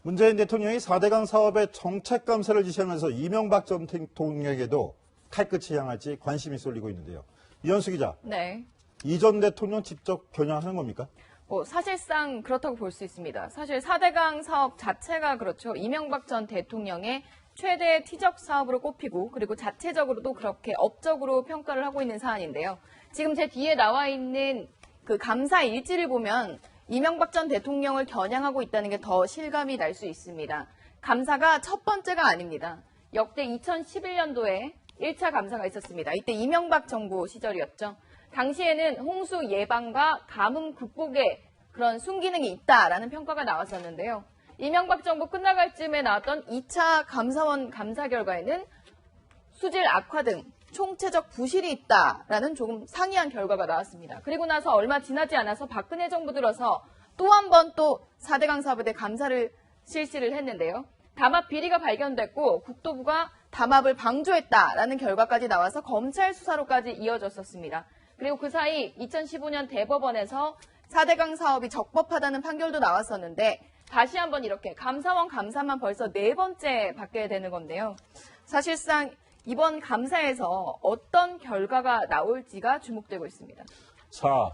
문재인 대통령이 4대강 사업의 정책 감사를 지시하면서 이명박 전 대통령에게도 칼끝이 향할지 관심이 쏠리고 있는데요. 이현수 기자. 네. 이 전 대통령 직접 겨냥하는 겁니까? 사실상 그렇다고 볼 수 있습니다. 사실 4대강 사업 자체가 그렇죠. 이명박 전 대통령의 최대 티적 사업으로 꼽히고 그리고 자체적으로도 그렇게 업적으로 평가를 하고 있는 사안인데요. 지금 제 뒤에 나와 있는 그 감사 일지를 보면 이명박 전 대통령을 겨냥하고 있다는 게 더 실감이 날 수 있습니다. 감사가 첫 번째가 아닙니다. 역대 2011년도에 1차 감사가 있었습니다. 이때 이명박 정부 시절이었죠. 당시에는 홍수 예방과 가뭄 극복에 그런 순기능이 있다라는 평가가 나왔었는데요. 이명박 정부 끝나갈 즈음에 나왔던 2차 감사원 감사 결과에는 수질 악화 등 총체적 부실이 있다라는 조금 상이한 결과가 나왔습니다. 그리고 나서 얼마 지나지 않아서 박근혜 정부 들어서 또 한 번 또 4대강 사업에 대해 감사를 실시를 했는데요. 담합 비리가 발견됐고 국토부가 담합을 방조했다라는 결과까지 나와서 검찰 수사로까지 이어졌었습니다. 그리고 그 사이 2015년 대법원에서 4대강 사업이 적법하다는 판결도 나왔었는데 다시 한번 이렇게 감사원 감사만 벌써 4번째 받게 되는 건데요. 사실상 이번 감사에서 어떤 결과가 나올지가 주목되고 있습니다. 자,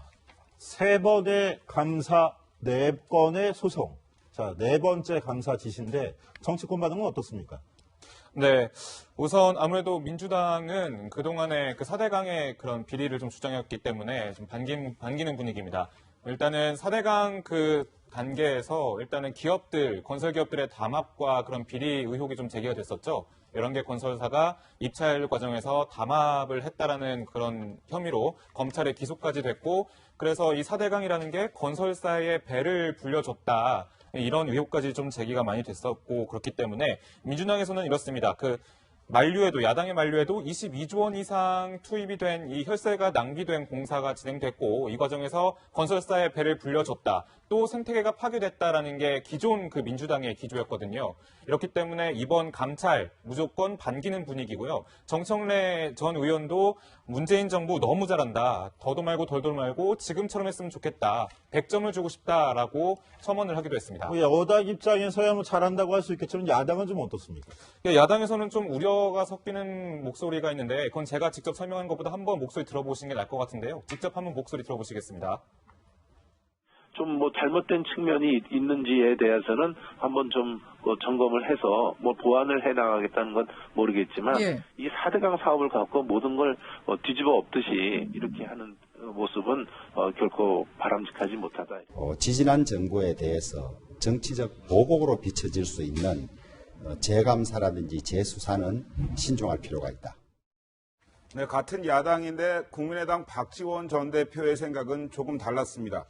3번의 감사, 4건의 소송. 자, 4번째 감사 지시인데 정치권 반응은 어떻습니까? 네. 우선 아무래도 민주당은 그동안에 그 4대강의 그런 비리를 좀 주장했기 때문에 좀 반기는 분위기입니다. 일단은 4대강 그 단계에서 일단은 기업들, 건설기업들의 담합과 그런 비리 의혹이 좀 제기가 됐었죠. 11개 건설사가 입찰 과정에서 담합을 했다라는 그런 혐의로 검찰에 기소까지 됐고, 그래서 이 4대강이라는 게 건설사의 배를 불려줬다. 이런 의혹까지 좀 제기가 많이 됐었고, 그렇기 때문에 민주당에서는 이렇습니다. 만류에도, 야당의 만류에도 22조 원 이상 투입이 된 이 혈세가 낭비된 공사가 진행됐고, 이 과정에서 건설사의 배를 불려줬다. 또 생태계가 파괴됐다라는 게 기존 그 민주당의 기조였거든요. 이렇기 때문에 이번 감찰 무조건 반기는 분위기고요. 정청래 전 의원도 문재인 정부 너무 잘한다. 더도 말고 덜도 말고 지금처럼 했으면 좋겠다. 100점을 주고 싶다라고 첨언을 하기도 했습니다. 여당 입장에서야 뭐 잘한다고 할 수 있겠지만 야당은 좀 어떻습니까? 야당에서는 좀 우려가 섞이는 목소리가 있는데 그건 제가 직접 설명한 것보다 한번 목소리 들어보시는 게 나을 것 같은데요. 직접 한번 목소리 들어보시겠습니다. 좀 뭐 잘못된 측면이 있는지에 대해서는 한번 좀 점검을 해서 뭐 보완을 해 나가겠다는 건 모르겠지만 이 4대강 사업을 갖고 모든 걸 뒤집어 엎듯이 이렇게 하는 모습은 결코 바람직하지 못하다. 지지난 정부에 대해서 정치적 보복으로 비춰질 수 있는 재감사라든지 재수사는 신중할 필요가 있다. 네, 같은 야당인데 국민의당 박지원 전 대표의 생각은 조금 달랐습니다.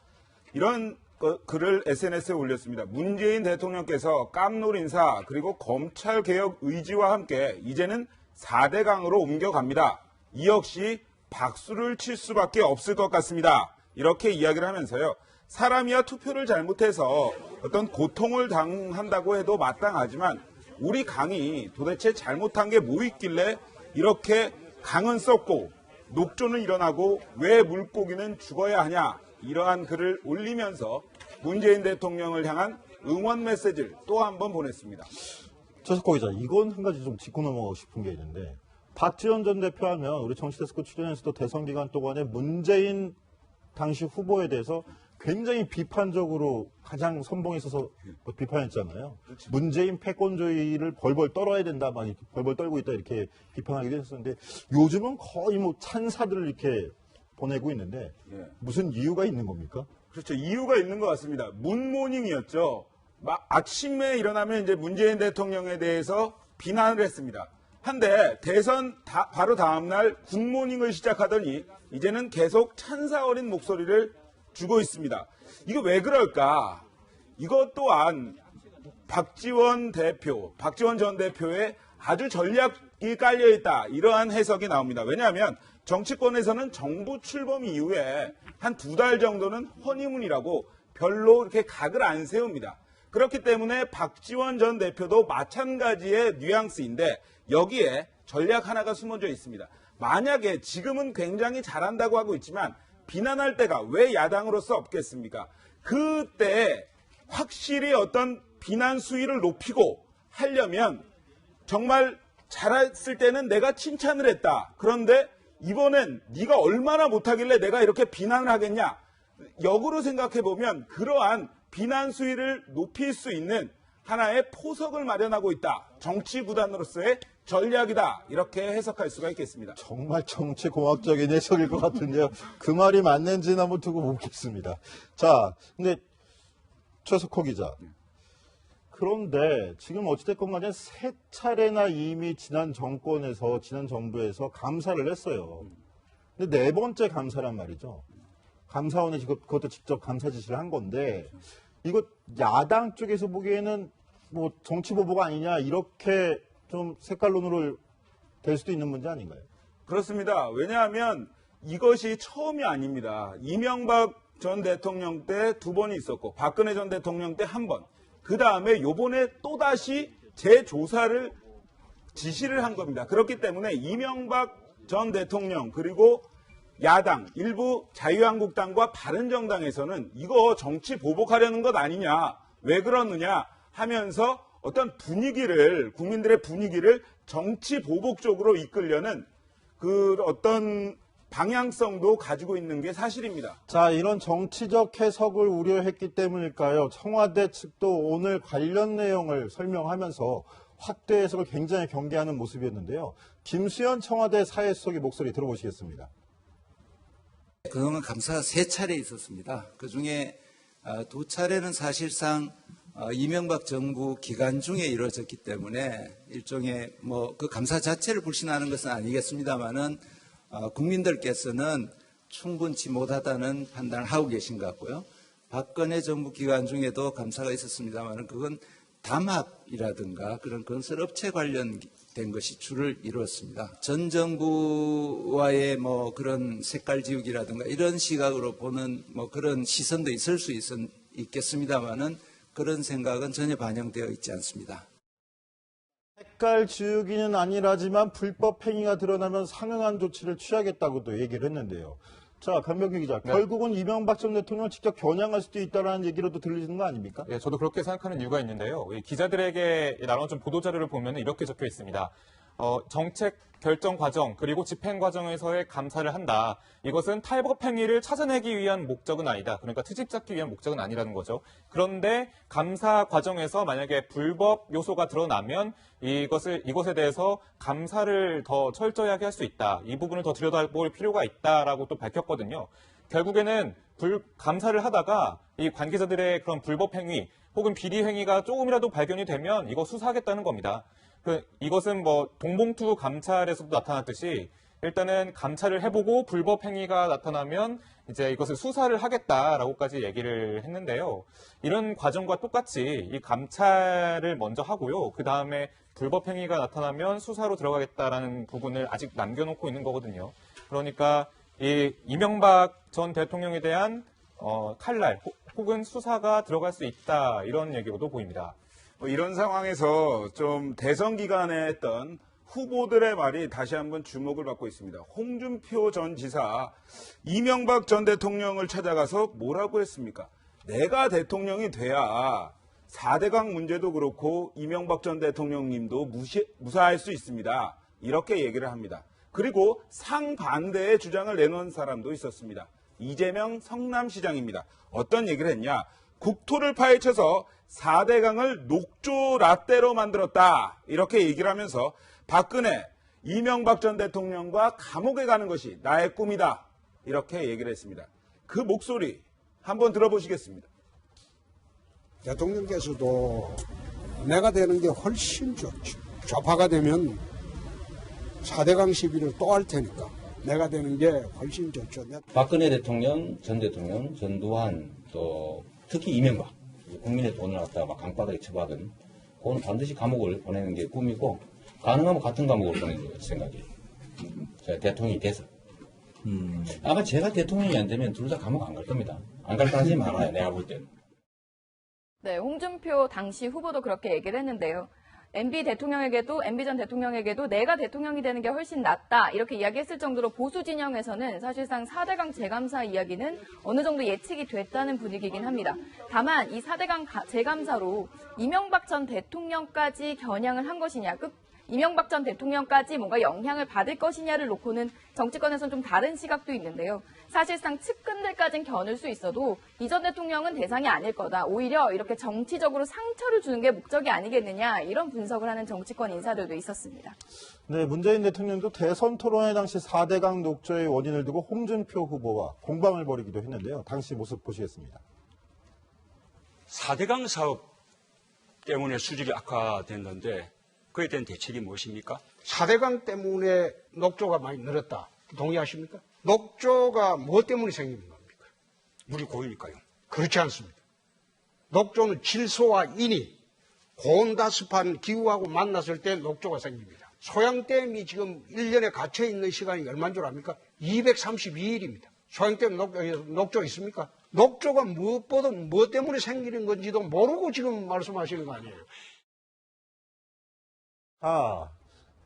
이런 글을 SNS에 올렸습니다. 문재인 대통령께서 깜놀 인사 그리고 검찰개혁 의지와 함께 이제는 4대강으로 옮겨갑니다. 이 역시 박수를 칠 수밖에 없을 것 같습니다. 이렇게 이야기를 하면서요. 사람이야 투표를 잘못해서 어떤 고통을 당한다고 해도 마땅하지만 우리 강이 도대체 잘못한 게 뭐 있길래 이렇게 강은 썩고 녹조는 일어나고 왜 물고기는 죽어야 하냐. 이러한 글을 올리면서 문재인 대통령을 향한 응원 메시지를 또 한 번 보냈습니다. 조석호 기자, 이건 한 가지 좀 짚고 넘어가고 싶은 게 있는데 박지원 전 대표 하면 우리 정치데스크 출연에서도 대선 기간 동안에 문재인 당시 후보에 대해서 굉장히 비판적으로 가장 선봉에 서서 비판했잖아요. 그렇죠. 문재인 패권주의를 벌벌 떨어야 된다, 막 이렇게 벌벌 떨고 있다 이렇게 비판하기도 했었는데 요즘은 거의 뭐 찬사들을 이렇게 보내고 있는데 무슨 이유가 있는 겁니까? 그렇죠. 이유가 있는 것 같습니다. 문모닝이었죠. 아침에 일어나면 이제 문재인 대통령에 대해서 비난을 했습니다. 한데 대선 바로 다음날 굿모닝을 시작하더니 이제는 계속 찬사 어린 목소리를 주고 있습니다. 이거 왜 그럴까? 이것 또한 박지원 전 대표의 아주 전략이 깔려있다. 이러한 해석이 나옵니다. 왜냐하면 정치권에서는 정부 출범 이후에 한 2달 정도는 허니문이라고 별로 이렇게 각을 안 세웁니다. 그렇기 때문에 박지원 전 대표도 마찬가지의 뉘앙스인데 여기에 전략 하나가 숨어져 있습니다. 만약에 지금은 굉장히 잘한다고 하고 있지만 비난할 때가 왜 야당으로서 없겠습니까? 그때 확실히 어떤 비난 수위를 높이고 하려면 정말 잘했을 때는 내가 칭찬을 했다. 그런데 이번엔 네가 얼마나 못하길래 내가 이렇게 비난을 하겠냐. 역으로 생각해보면 그러한 비난 수위를 높일 수 있는 하나의 포석을 마련하고 있다. 정치 구단으로서의 전략이다. 이렇게 해석할 수가 있겠습니다. 정말 정치공학적인 해석일 것 같은데요. 그 말이 맞는지는 한번 두고 보겠습니다. 자, 근데 최석호 기자. 그런데 지금 어찌됐건 간에 세 차례나 이미 지난 정권에서, 지난 정부에서 감사를 했어요. 근데 네 번째 감사란 말이죠. 감사원이 그것도 직접 감사 지시를 한 건데, 이거 야당 쪽에서 보기에는 뭐 정치 보복 아니냐, 이렇게 좀 색깔론으로 될 수도 있는 문제 아닌가요? 그렇습니다. 왜냐하면 이것이 처음이 아닙니다. 이명박 전 대통령 때 2번이 있었고 박근혜 전 대통령 때 1번. 그 다음에 요번에 또다시 재조사를 지시를 한 겁니다. 그렇기 때문에 이명박 전 대통령 그리고 야당, 일부 자유한국당과 바른정당에서는 이거 정치 보복하려는 것 아니냐, 왜 그러느냐 하면서 어떤 분위기를, 국민들의 분위기를 정치 보복 쪽으로 이끌려는 그 어떤 방향성도 가지고 있는 게 사실입니다. 자, 이런 정치적 해석을 우려했기 때문일까요? 청와대 측도 오늘 관련 내용을 설명하면서 확대 해석을 굉장히 경계하는 모습이었는데요. 김수현 청와대 사회수석의 목소리 들어보시겠습니다. 그동안 감사가 3차례 있었습니다. 그중에 2차례는 사실상 이명박 정부 기간 중에 이루어졌기 때문에 일종의 그 감사 자체를 불신하는 것은 아니겠습니다만은 국민들께서는 충분치 못하다는 판단을 하고 계신 것 같고요. 박근혜 정부 기간 중에도 감사가 있었습니다만은 그건 담합이라든가 그런 건설업체 관련된 것이 주를 이루었습니다. 전 정부와의 그런 색깔 지우기라든가 이런 시각으로 보는 그런 시선도 있을 수 있겠습니다만은 그런 생각은 전혀 반영되어 있지 않습니다. 색깔 지우기는 아니라지만 불법 행위가 드러나면 상응한 조치를 취하겠다고도 얘기를 했는데요. 자, 강병규 기자, 네. 결국은 이명박 전 대통령을 직접 겨냥할 수도 있다는 얘기로도 들리는 거 아닙니까? 예, 저도 그렇게 생각하는 이유가 있는데요. 이 기자들에게 나눠준 보도자료를 보면 이렇게 적혀 있습니다. 정책 결정 과정 그리고 집행 과정에서의 감사를 한다. 이것은 탈법 행위를 찾아내기 위한 목적은 아니다. 그러니까 트집 잡기 위한 목적은 아니라는 거죠. 그런데 감사 과정에서 만약에 불법 요소가 드러나면 이것에 대해서 감사를 더 철저하게 할 수 있다. 이 부분을 더 들여다볼 필요가 있다라고 또 밝혔거든요. 결국에는 감사를 하다가 이 관계자들의 그런 불법 행위 혹은 비리 행위가 조금이라도 발견이 되면 이거 수사하겠다는 겁니다. 이것은 동봉투 감찰에서도 나타났듯이 일단은 감찰을 해보고 불법 행위가 나타나면 이제 이것을 수사를 하겠다라고까지 얘기를 했는데요. 이런 과정과 똑같이 이 감찰을 먼저 하고요. 그 다음에 불법 행위가 나타나면 수사로 들어가겠다라는 부분을 아직 남겨놓고 있는 거거든요. 그러니까 이 이명박 전 대통령에 대한 칼날 혹은 수사가 들어갈 수 있다 이런 얘기로도 보입니다. 이런 상황에서 좀 대선 기간에 했던 후보들의 말이 다시 한번 주목을 받고 있습니다. 홍준표 전 지사, 이명박 전 대통령을 찾아가서 뭐라고 했습니까? 내가 대통령이 돼야 4대강 문제도 그렇고 이명박 전 대통령님도 무사할 수 있습니다. 이렇게 얘기를 합니다. 그리고 상반대의 주장을 내놓은 사람도 있었습니다. 이재명 성남시장입니다. 어떤 얘기를 했냐? 국토를 파헤쳐서 4대강을 녹조 라떼로 만들었다. 이렇게 얘기를 하면서 박근혜, 이명박 전 대통령과 감옥에 가는 것이 나의 꿈이다. 이렇게 얘기를 했습니다. 그 목소리 한번 들어보시겠습니다. 대통령께서도 내가 되는 게 훨씬 좋죠. 좌파가 되면 4대강 시비를 또 할 테니까 내가 되는 게 훨씬 좋죠. 박근혜 대통령, 전 대통령, 전두환, 또 특히 이명박, 국민의 돈을 갖다가 막 강바닥에 처박은 그건 반드시 감옥을 보내는 게 꿈이고 가능하면 같은 감옥을 보내는 생각이에요. 제가 대통령이 돼서. 아마 제가 대통령이 안 되면 둘 다 감옥 안 갈 겁니다. 안 갈 거 하지 말아요. 내가 볼 때는. 네, 홍준표 당시 후보도 그렇게 얘기를 했는데요. MB 전 대통령에게도 내가 대통령이 되는 게 훨씬 낫다 이렇게 이야기했을 정도로 보수 진영에서는 사실상 4대강 재감사 이야기는 어느 정도 예측이 됐다는 분위기이긴 합니다. 다만 이 4대강 재감사로 이명박 전 대통령까지 겨냥을 한 것이냐, 이명박 전 대통령까지 뭔가 영향을 받을 것이냐를 놓고는 정치권에서는 좀 다른 시각도 있는데요. 사실상 측근들까지는 겨눌 수 있어도 이 전 대통령은 대상이 아닐 거다. 오히려 이렇게 정치적으로 상처를 주는 게 목적이 아니겠느냐 이런 분석을 하는 정치권 인사들도 있었습니다. 네, 문재인 대통령도 대선 토론회 당시 4대강 녹조의 원인을 두고 홍준표 후보와 공방을 벌이기도 했는데요. 당시 모습 보시겠습니다. 4대강 사업 때문에 수질이 악화됐는데 그에 대한 대책이 무엇입니까? 4대강 때문에 녹조가 많이 늘었다. 동의하십니까? 녹조가 뭐 때문에 생기는 겁니까? 물이 고이니까요. 그렇지 않습니다. 녹조는 질소와 인이 고온다습한 기후하고 만났을 때 녹조가 생깁니다. 소양댐이 지금 1년에 갇혀있는 시간이 얼마인 줄 압니까? 232일입니다. 소양댐 녹조 있습니까? 녹조가 무엇보다 뭐 때문에 생기는 건지도 모르고 지금 말씀하시는 거 아니에요.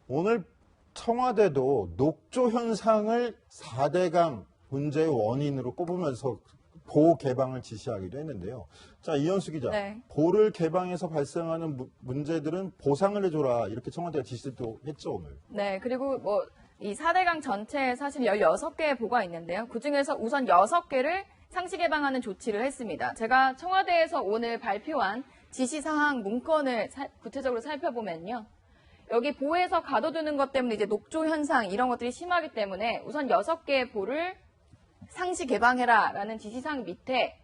오늘 청와대도 녹조 현상을 4대강 문제의 원인으로 꼽으면서 보 개방을 지시하기도 했는데요. 자, 이현수 기자. 네. 보를 개방해서 발생하는 문제들은 보상을 해줘라. 이렇게 청와대가 지시도 했죠, 오늘. 네, 그리고 이 4대강 전체에 사실 16개의 보가 있는데요. 그중에서 우선 6개를 상시 개방하는 조치를 했습니다. 제가 청와대에서 오늘 발표한 지시사항 문건을 구체적으로 살펴보면요. 여기 보에서 가둬두는 것 때문에 이제 녹조 현상 이런 것들이 심하기 때문에 우선 6개의 보를 상시 개방해라라는 지시사항 밑에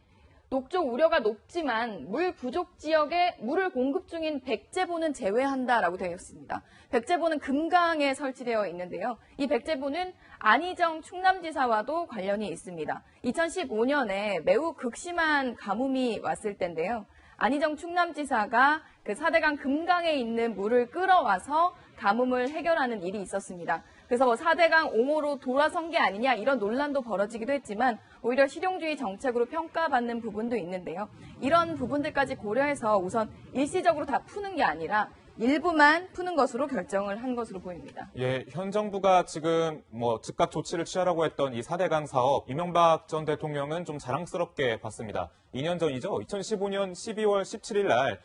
녹조 우려가 높지만 물 부족 지역에 물을 공급 중인 백제보는 제외한다라고 되어 있습니다. 백제보는 금강에 설치되어 있는데요. 이 백제보는 안희정 충남지사와도 관련이 있습니다. 2015년에 매우 극심한 가뭄이 왔을 때인데요. 안희정 충남지사가 그 4대강 금강에 있는 물을 끌어와서 가뭄을 해결하는 일이 있었습니다. 그래서 4대강 옹호로 돌아선 게 아니냐 이런 논란도 벌어지기도 했지만 오히려 실용주의 정책으로 평가받는 부분도 있는데요. 이런 부분들까지 고려해서 우선 일시적으로 다 푸는 게 아니라 일부만 푸는 것으로 결정을 한 것으로 보입니다. 예, 현 정부가 지금 즉각 조치를 취하라고 했던 이 4대강 사업, 이명박 전 대통령은 좀 자랑스럽게 봤습니다. 2년 전이죠. 2015년 12월 17일 날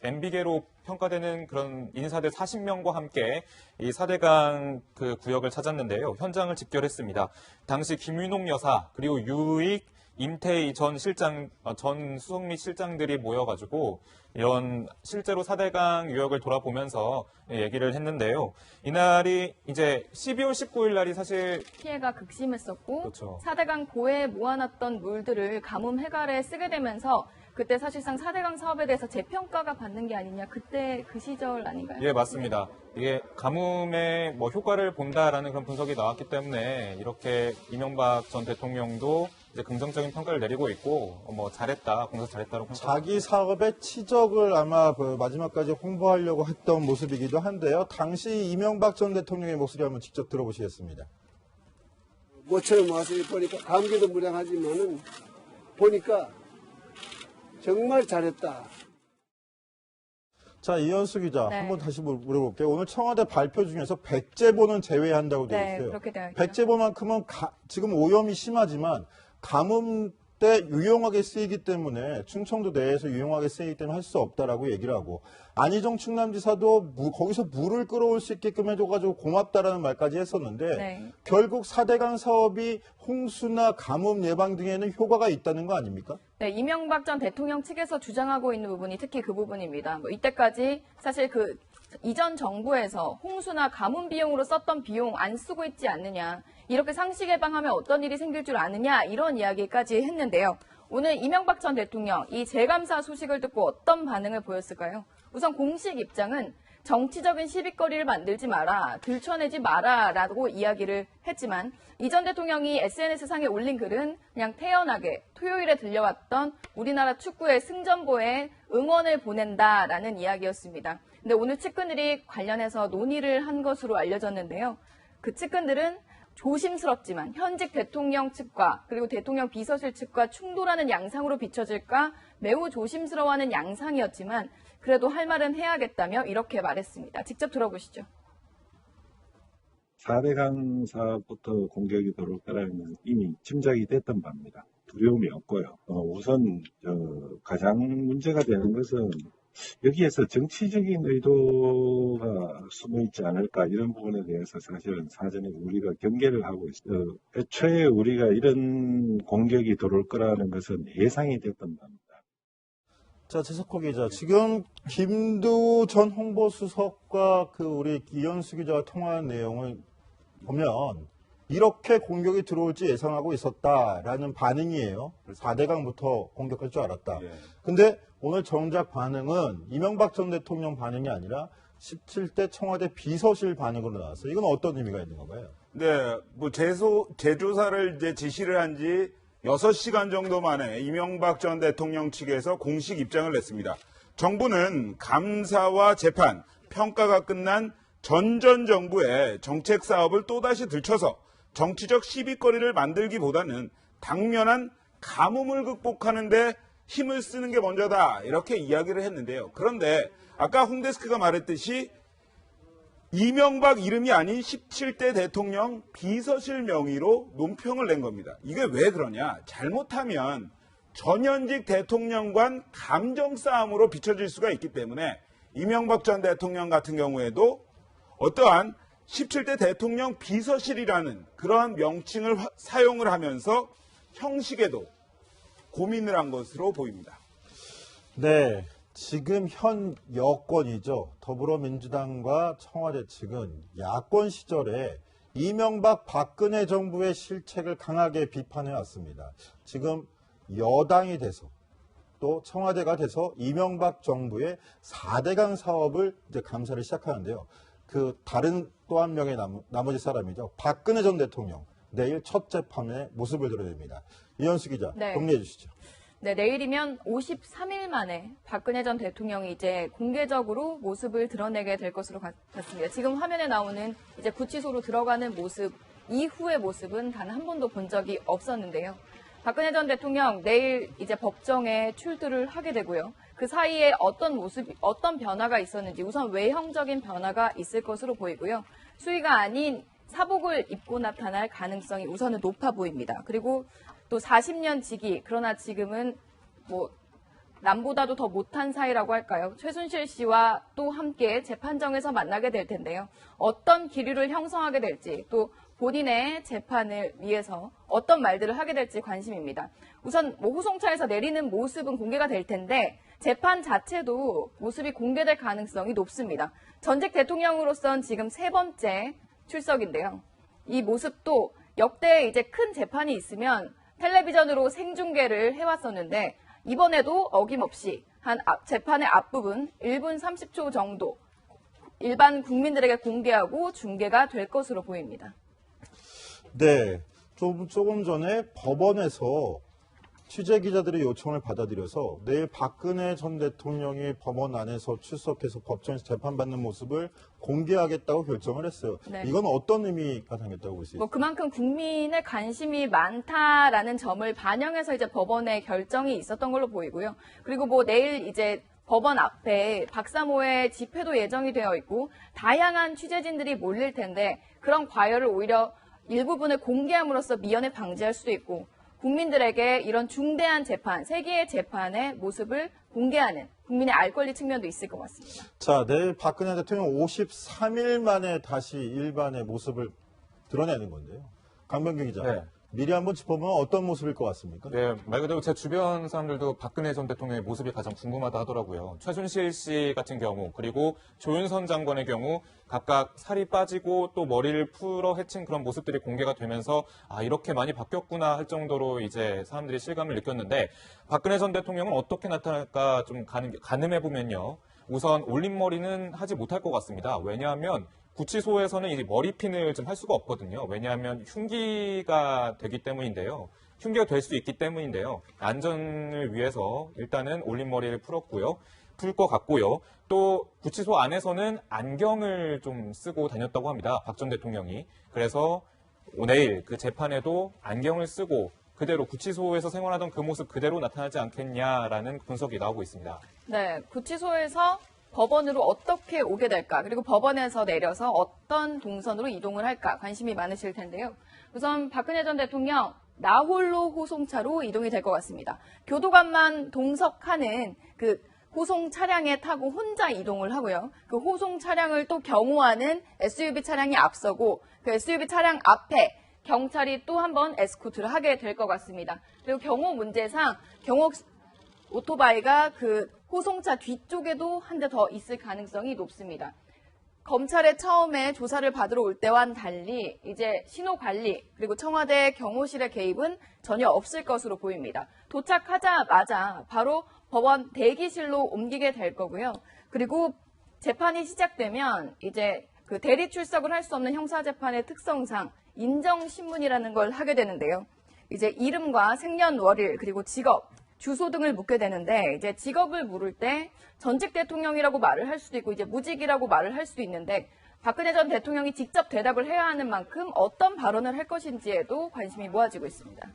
MB계로 평가되는 그런 인사들 40명과 함께 이 4대강 그 구역을 찾았는데요. 현장을 집결했습니다. 당시 김윤옥 여사 그리고 유익 임태희 전 수석및 실장들이 모여가지고 이런 실제로 4대강 유역을 돌아보면서 얘기를 했는데요. 이날이 이제 12월 19일 날이 사실 피해가 극심했었고 그렇죠. 4대강 고에 모아놨던 물들을 가뭄 해갈에 쓰게 되면서 그때 사실상 4대강 사업에 대해서 재평가가 받는 게 아니냐. 그때 그 시절 아닌가요? 예, 맞습니다. 이게 가뭄에 효과를 본다라는 그런 분석이 나왔기 때문에 이렇게 이명박 전 대통령도 이제 긍정적인 평가를 내리고 있고 잘했다, 공사 잘했다고 평가. 자기 사업의 치적을 아마 마지막까지 홍보하려고 했던 모습이기도 한데요. 당시 이명박 전 대통령의 목소리 한번 직접 들어보시겠습니다. 모처럼 와서 보니까 감기도 무량하지만은 보니까 정말 잘했다. 자, 이현수 기자, 네. 한번 다시 물어볼게요. 오늘 청와대 발표 중에서 백제보는 제외한다고 되어 네, 있어요. 그렇게 되어 있죠. 백제보만큼은 지금 오염이 심하지만 가뭄 때 유용하게 쓰이기 때문에 충청도 내에서 유용하게 쓰이기 때문에 할 수 없다라고 얘기를 하고 안희정 충남지사도 거기서 물을 끌어올 수 있게끔 해줘가지고 고맙다라는 말까지 했었는데 네. 결국 4대강 사업이 홍수나 가뭄 예방 등에는 효과가 있다는 거 아닙니까? 네, 이명박 전 대통령 측에서 주장하고 있는 부분이 특히 그 부분입니다. 이때까지 사실 그 이전 정부에서 홍수나 가뭄 비용으로 썼던 비용 안 쓰고 있지 않느냐. 이렇게 상시 개방하면 어떤 일이 생길 줄 아느냐. 이런 이야기까지 했는데요. 오늘 이명박 전 대통령 이 재감사 소식을 듣고 어떤 반응을 보였을까요? 우선 공식 입장은 정치적인 시비거리를 만들지 마라, 들춰내지 마라라고 이야기를 했지만 이 전 대통령이 SNS상에 올린 글은 그냥 태연하게 토요일에 들려왔던 우리나라 축구의 승전보에 응원을 보낸다라는 이야기였습니다. 근데 오늘 측근들이 관련해서 논의를 한 것으로 알려졌는데요. 그 측근들은 조심스럽지만 현직 대통령 측과 그리고 대통령 비서실 측과 충돌하는 양상으로 비춰질까 매우 조심스러워하는 양상이었지만 그래도 할 말은 해야겠다며 이렇게 말했습니다. 직접 들어보시죠. 4대강 사업부터 공격이 들어올 거라는 건 이미 짐작이 됐던 바입니다. 두려움이 없고요. 우선 가장 문제가 되는 것은 여기에서 정치적인 의도가 숨어 있지 않을까 이런 부분에 대해서 사실은 사전에 우리가 경계를 하고 있어요. 애초에 우리가 이런 공격이 들어올 거라는 것은 예상이 됐던 바입니다. 자, 최석호 기자. 지금 김두 전 홍보수석과 우리 이현수 기자가 통화한 내용을 보면 이렇게 공격이 들어올지 예상하고 있었다라는 반응이에요. 4대강부터 공격할 줄 알았다. 근데 오늘 정작 반응은 이명박 전 대통령 반응이 아니라 17대 청와대 비서실 반응으로 나왔어요. 이건 어떤 의미가 있는 건가요? 네, 뭐 재조사를 이제 지시를 한 지 6시간 정도 만에 이명박 전 대통령 측에서 공식 입장을 냈습니다. 정부는 감사와 재판, 평가가 끝난 전 정부의 정책 사업을 또다시 들춰서 정치적 시비거리를 만들기보다는 당면한 가뭄을 극복하는 데 힘을 쓰는 게 먼저다 이렇게 이야기를 했는데요. 그런데 아까 홍 데스크가 말했듯이 이명박 이름이 아닌 17대 대통령 비서실 명의로 논평을 낸 겁니다. 이게 왜 그러냐? 잘못하면 전현직 대통령 간 감정 싸움으로 비춰질 수가 있기 때문에 이명박 전 대통령 같은 경우에도 어떠한 17대 대통령 비서실이라는 그러한 명칭을 사용을 하면서 형식에도 고민을 한 것으로 보입니다. 네, 지금 현 여권이죠. 더불어민주당과 청와대 측은 야권 시절에 이명박 박근혜 정부의 실책을 강하게 비판해 왔습니다. 지금 여당이 돼서 또 청와대가 돼서 이명박 정부의 4대강 사업을 이제 감사를 시작하는데요. 다른 또 한 명의 나머지 사람이죠. 박근혜 전 대통령 내일 첫 재판의 모습을 드러냅니다. 이현수 기자, 네. 정리해 주시죠. 네, 내일이면 53일 만에 박근혜 전 대통령이 이제 공개적으로 모습을 드러내게 될 것으로 같습니다. 지금 화면에 나오는 이제 구치소로 들어가는 모습 이후의 모습은 단 한 번도 본 적이 없었는데요. 박근혜 전 대통령 내일 이제 법정에 출두를 하게 되고요. 그 사이에 어떤 변화가 있었는지 우선 외형적인 변화가 있을 것으로 보이고요. 수의가 아닌 사복을 입고 나타날 가능성이 우선은 높아 보입니다. 그리고 또 40년 지기, 그러나 지금은 뭐 남보다도 더 못한 사이라고 할까요? 최순실 씨와 또 함께 재판정에서 만나게 될 텐데요. 어떤 기류를 형성하게 될지 또 본인의 재판을 위해서 어떤 말들을 하게 될지 관심입니다. 우선 호송차에서 내리는 모습은 공개가 될 텐데 재판 자체도 모습이 공개될 가능성이 높습니다. 전직 대통령으로선 지금 3번째 출석인데요. 이 모습도 역대 이제 큰 재판이 있으면 텔레비전으로 생중계를 해왔었는데 이번에도 어김없이 재판의 앞부분 1분 30초 정도 일반 국민들에게 공개하고 중계가 될 것으로 보입니다. 네, 조금 전에 법원에서 취재기자들의 요청을 받아들여서 내일 박근혜 전 대통령이 법원 안에서 출석해서 법정에서 재판받는 모습을 공개하겠다고 결정을 했어요. 네. 이건 어떤 의미가 담겼다고 볼 수 있어요? 그만큼 국민의 관심이 많다라는 점을 반영해서 이제 법원의 결정이 있었던 걸로 보이고요. 그리고 내일 이제 법원 앞에 박사모의 집회도 예정이 되어 있고 다양한 취재진들이 몰릴 텐데 그런 과열을 오히려 일부분을 공개함으로써 미연에 방지할 수도 있고 국민들에게 이런 중대한 재판, 세계의 재판의 모습을 공개하는 국민의 알 권리 측면도 있을 것 같습니다. 자, 내일 박근혜 대통령 53일 만에 다시 일반의 모습을 드러내는 건데요. 강병규 기자, 네. 미리 한번 짚어보면 어떤 모습일 것 같습니까? 네, 말 그대로 제 주변 사람들도 박근혜 전 대통령의 모습이 가장 궁금하다 하더라고요. 최순실 씨 같은 경우, 그리고 조윤선 장관의 경우 각각 살이 빠지고 또 머리를 풀어 헤친 그런 모습들이 공개가 되면서 이렇게 많이 바뀌었구나 할 정도로 이제 사람들이 실감을 느꼈는데 박근혜 전 대통령은 어떻게 나타날까 좀 가늠해보면요. 우선 올림머리는 하지 못할 것 같습니다. 왜냐하면 구치소에서는 이제 머리핀을 좀 할 수가 없거든요. 왜냐하면 흉기가 되기 때문인데요. 흉기가 될 수 있기 때문인데요. 안전을 위해서 일단은 올림머리를 풀 것 같고요. 또 구치소 안에서는 안경을 좀 쓰고 다녔다고 합니다. 박 전 대통령이. 그래서 내일 그 재판에도 안경을 쓰고 그대로 구치소에서 생활하던 그 모습 그대로 나타나지 않겠냐라는 분석이 나오고 있습니다. 네, 구치소에서 법원으로 어떻게 오게 될까, 그리고 법원에서 내려서 어떤 동선으로 이동을 할까 관심이 많으실 텐데요. 우선 박근혜 전 대통령 나홀로 호송차로 이동이 될 것 같습니다. 교도관만 동석하는 그 호송 차량에 타고 혼자 이동을 하고요. 그 호송 차량을 또 경호하는 SUV 차량이 앞서고 그 SUV 차량 앞에 경찰이 또 한 번 에스코트를 하게 될 것 같습니다. 그리고 경호 문제상 경호 오토바이가 그 호송차 뒤쪽에도 한 대 더 있을 가능성이 높습니다. 검찰에 처음에 조사를 받으러 올 때와는 달리 이제 신호 관리 그리고 청와대 경호실의 개입은 전혀 없을 것으로 보입니다. 도착하자마자 바로 법원 대기실로 옮기게 될 거고요. 그리고 재판이 시작되면 이제 그 대리 출석을 할 수 없는 형사재판의 특성상 인정신문이라는 걸 하게 되는데요. 이제 이름과 생년월일 그리고 직업, 주소 등을 묻게 되는데 이제 직업을 물을 때 전직 대통령이라고 말을 할 수도 있고 이제 무직이라고 말을 할 수도 있는데 박근혜 전 대통령이 직접 대답을 해야 하는 만큼 어떤 발언을 할 것인지에도 관심이 모아지고 있습니다.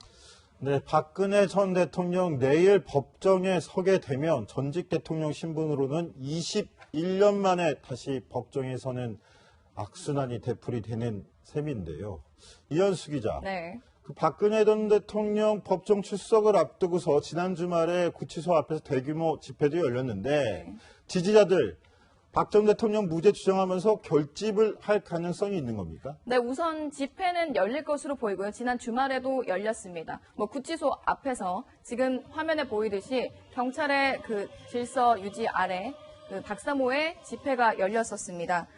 네, 박근혜 전 대통령 내일 법정에 서게 되면 전직 대통령 신분으로는 21년 만에 다시 법정에 서는 악순환이 되풀이 되는 셈인데요. 이현수 기자. 네. 그 박근혜 전 대통령 법정 출석을 앞두고서 지난 주말에 구치소 앞에서 대규모 집회도 열렸는데 지지자들 박 전 대통령 무죄 주장하면서 결집을 할 가능성이 있는 겁니까? 네, 우선 집회는 열릴 것으로 보이고요. 지난 주말에도 열렸습니다. 구치소 앞에서 지금 화면에 보이듯이 경찰의 그 질서 유지 아래 그 박사모의 집회가 열렸었습니다.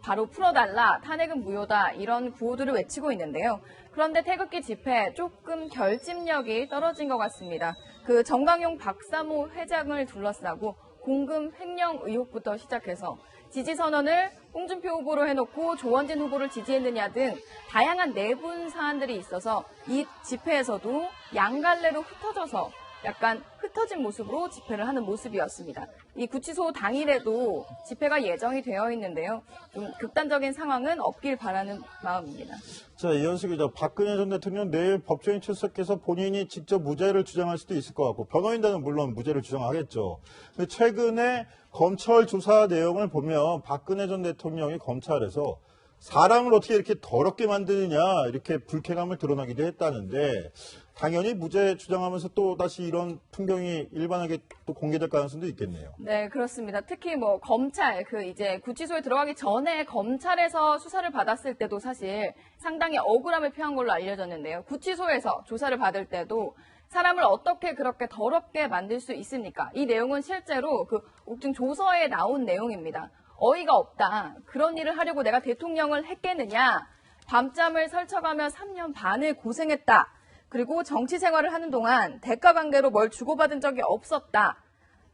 바로 풀어달라, 탄핵은 무효다 이런 구호들을 외치고 있는데요. 그런데 태극기 집회 조금 결집력이 떨어진 것 같습니다. 그 정강용 박사모 회장을 둘러싸고 공금 횡령 의혹부터 시작해서 지지 선언을 홍준표 후보로 해놓고 조원진 후보를 지지했느냐 등 다양한 내분 사안들이 있어서 이 집회에서도 양갈래로 흩어져서 약간 흩어진 모습으로 집회를 하는 모습이었습니다. 이 구치소 당일에도 집회가 예정이 되어 있는데요. 좀 극단적인 상황은 없길 바라는 마음입니다. 자, 이현수 기자, 박근혜 전 대통령 내일 법정에 출석해서 본인이 직접 무죄를 주장할 수도 있을 것 같고 변호인단은 물론 무죄를 주장하겠죠. 근데 최근에 검찰 조사 내용을 보면 박근혜 전 대통령이 검찰에서 사람을 어떻게 이렇게 더럽게 만드느냐 이렇게 불쾌감을 드러나기도 했다는데 당연히 무죄 주장하면서 또 다시 이런 풍경이 일반하게 또 공개될 가능성도 있겠네요. 네, 그렇습니다. 특히 검찰 이제 구치소에 들어가기 전에 검찰에서 수사를 받았을 때도 사실 상당히 억울함을 표한 걸로 알려졌는데요. 구치소에서 조사를 받을 때도 사람을 어떻게 그렇게 더럽게 만들 수 있습니까? 이 내용은 실제로 그 옥중 조서에 나온 내용입니다. 어이가 없다. 그런 일을 하려고 내가 대통령을 했겠느냐. 밤잠을 설쳐가며 3년 반을 고생했다. 그리고 정치 생활을 하는 동안 대가 관계로 뭘 주고받은 적이 없었다.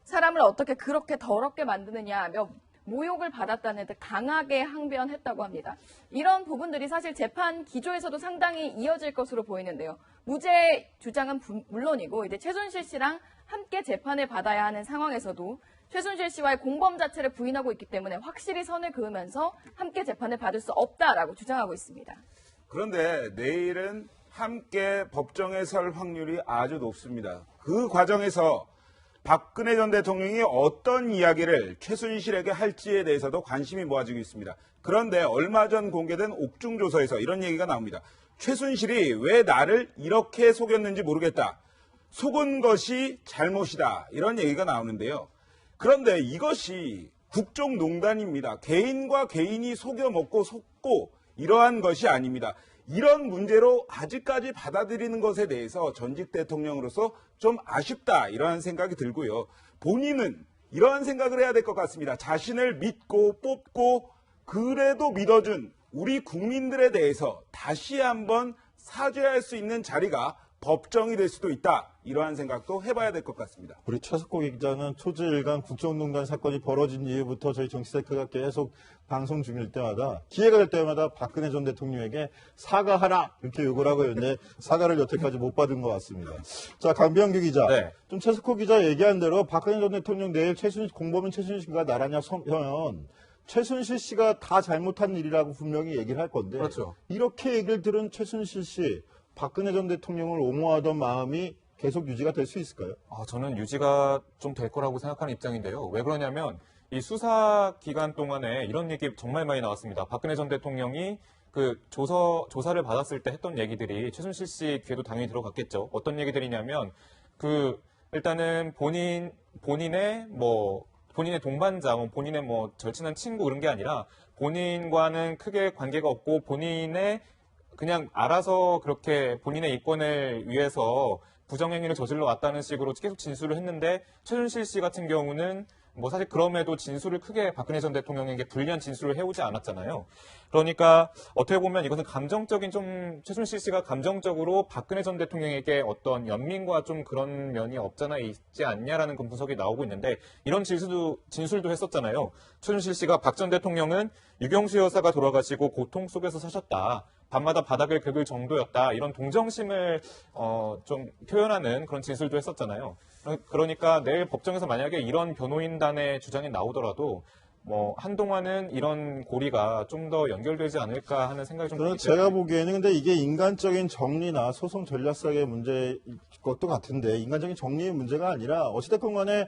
사람을 어떻게 그렇게 더럽게 만드느냐며 모욕을 받았다는 듯 강하게 항변했다고 합니다. 이런 부분들이 사실 재판 기조에서도 상당히 이어질 것으로 보이는데요. 무죄 주장은 물론이고 이제 최순실 씨랑 함께 재판을 받아야 하는 상황에서도 최순실 씨와의 공범 자체를 부인하고 있기 때문에 확실히 선을 그으면서 함께 재판을 받을 수 없다라고 주장하고 있습니다. 그런데 내일은 함께 법정에 설 확률이 아주 높습니다. 그 과정에서 박근혜 전 대통령이 어떤 이야기를 최순실에게 할지에 대해서도 관심이 모아지고 있습니다. 그런데 얼마 전 공개된 옥중조서에서 이런 얘기가 나옵니다. 최순실이 왜 나를 이렇게 속였는지 모르겠다. 속은 것이 잘못이다. 이런 얘기가 나오는데요. 그런데 이것이 국정농단입니다. 개인과 개인이 속여먹고 속고 이러한 것이 아닙니다. 이런 문제로 아직까지 받아들이는 것에 대해서 전직 대통령으로서 좀 아쉽다 이러한 생각이 들고요. 본인은 이러한 생각을 해야 될 것 같습니다. 자신을 믿고 뽑고 그래도 믿어준 우리 국민들에 대해서 다시 한번 사죄할 수 있는 자리가 법정이 될 수도 있다. 이러한 생각도 해봐야 될 것 같습니다. 우리 최석호 기자는 초지일간 국정농단 사건이 벌어진 이후부터 저희 정치데크가 계속 방송 중일 때마다 기회가 될 때마다 박근혜 전 대통령에게 사과하라 이렇게 요구를 하고 있는데 사과를 여태까지 못 받은 것 같습니다. 자, 강병규 기자. 네. 좀 최석호 기자 얘기한 대로 박근혜 전 대통령 내일 공범인 최순실과 나라냐 서면 최순실 씨가 다 잘못한 일이라고 분명히 얘기를 할 건데 그렇죠. 이렇게 얘기를 들은 최순실 씨 박근혜 전 대통령을 옹호하던 마음이 계속 유지가 될 수 있을까요? 저는 유지가 좀 될 거라고 생각하는 입장인데요. 왜 그러냐면 이 수사 기간 동안에 이런 얘기 정말 많이 나왔습니다. 박근혜 전 대통령이 그 조사를 받았을 때 했던 얘기들이 최순실 씨 귀에도 당연히 들어갔겠죠. 어떤 얘기들이냐면 일단은 본인의 동반자, 본인의 절친한 친구 이런 게 아니라 본인과는 크게 관계가 없고 본인의 그냥 알아서 그렇게 본인의 이권을 위해서 부정행위를 저질러 왔다는 식으로 계속 진술을 했는데 최순실 씨 같은 경우는 사실 그럼에도 진술을 크게 박근혜 전 대통령에게 불리한 진술을 해오지 않았잖아요. 그러니까 어떻게 보면 이것은 최순실 씨가 감정적으로 박근혜 전 대통령에게 어떤 연민과 좀 그런 면이 없잖아 있지 않냐라는 그런 분석이 나오고 있는데 이런 진술도 했었잖아요. 최순실 씨가 박 전 대통령은 유경수 여사가 돌아가시고 고통 속에서 사셨다. 밤마다 바닥을 긁을 정도였다. 이런 동정심을 좀 표현하는 그런 진술도 했었잖아요. 그러니까 내일 법정에서 만약에 이런 변호인단의 주장이 나오더라도 한동안은 이런 고리가 좀 더 연결되지 않을까 하는 생각이 좀 들기 제가 보기에는 근데 이게 인간적인 정리나 소송 전략상의 문제일 것도 같은데 인간적인 정리의 문제가 아니라 어찌됐건 간에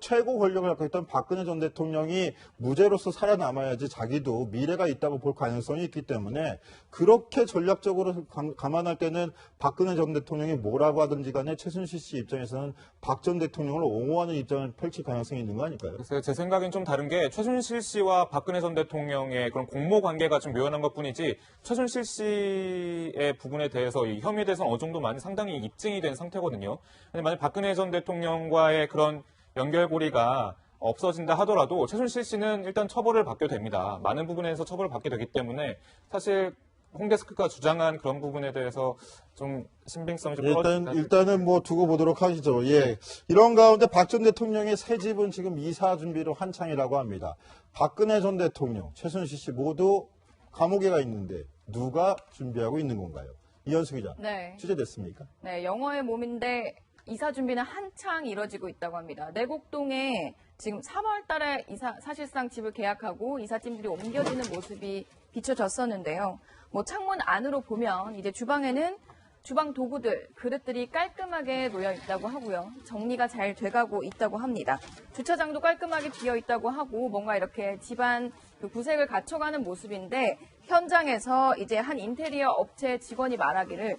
최고 권력을 갖고 있던 박근혜 전 대통령이 무죄로서 살아남아야지 자기도 미래가 있다고 볼 가능성이 있기 때문에 그렇게 전략적으로 감안할 때는 박근혜 전 대통령이 뭐라고 하든지 간에 최순실 씨 입장에서는 박 전 대통령을 옹호하는 입장을 펼칠 가능성이 있는 거 아닐까요? 그래서 제 생각엔 좀 다른 게 최순실 씨와 박근혜 전 대통령의 그런 공모 관계가 좀 묘연한 것뿐이지 최순실 씨의 부분에 대해서 이 혐의에 대해서는 어느 정도 상당히 입증이 된 상태거든요. 근데 만약 박근혜 전 대통령과의 그런 연결고리가 없어진다 하더라도 최순실 씨는 일단 처벌을 받게 됩니다. 많은 부분에서 처벌을 받게 되기 때문에 사실 홍 데스크가 주장한 그런 부분에 대해서 좀 신빙성이 좀 일단은 두고 보도록 하시죠. 예. 이런 가운데 박 전 대통령의 새 집은 지금 이사 준비로 한창이라고 합니다. 박근혜 전 대통령, 최순실 씨 모두 감옥에 가 있는데 누가 준비하고 있는 건가요? 이현수 기자. 네. 취재됐습니까? 네, 영어의 몸인데 이사 준비는 한창 이뤄지고 있다고 합니다. 내곡동에 지금 3월 달에 사실상 집을 계약하고 이삿짐들이 옮겨지는 모습이 비춰졌었는데요. 창문 안으로 보면 이제 주방에는 주방 도구들, 그릇들이 깔끔하게 놓여 있다고 하고요. 정리가 잘 돼가고 있다고 합니다. 주차장도 깔끔하게 비어 있다고 하고 뭔가 이렇게 집안 구색을 갖춰가는 모습인데 현장에서 이제 한 인테리어 업체 직원이 말하기를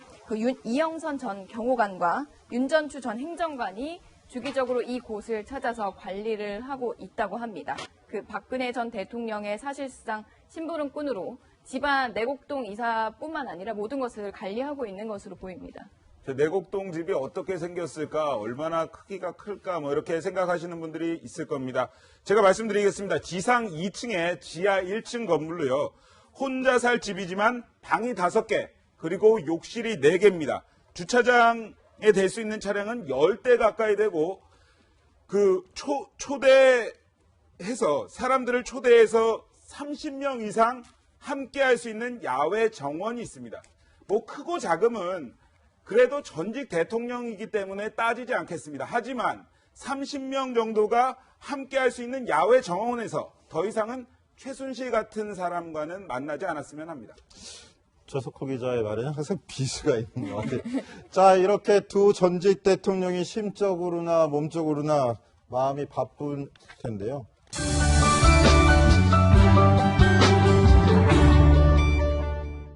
이영선 전 경호관과 윤전추 전 행정관이 주기적으로 이곳을 찾아서 관리를 하고 있다고 합니다. 박근혜 전 대통령의 사실상 심부름꾼으로 집안 내곡동 이사뿐만 아니라 모든 것을 관리하고 있는 것으로 보입니다. 내곡동 집이 어떻게 생겼을까, 얼마나 크기가 클까, 이렇게 생각하시는 분들이 있을 겁니다. 제가 말씀드리겠습니다. 지상 2층에 지하 1층 건물로요. 혼자 살 집이지만 방이 5개, 그리고 욕실이 4개입니다. 주차장에 댈 수 있는 차량은 10대 가까이 되고, 사람들을 초대해서 30명 이상 함께 할 수 있는 야외 정원이 있습니다. 크고 작음은 그래도 전직 대통령이기 때문에 따지지 않겠습니다. 하지만 30명 정도가 함께 할 수 있는 야외 정원에서 더 이상은 최순실 같은 사람과는 만나지 않았으면 합니다. 조석호 기자의 말에는 항상 비수가 있는 것 같아요. 자, 이렇게 두 전직 대통령이 심적으로나 몸적으로나 마음이 바쁜 텐데요.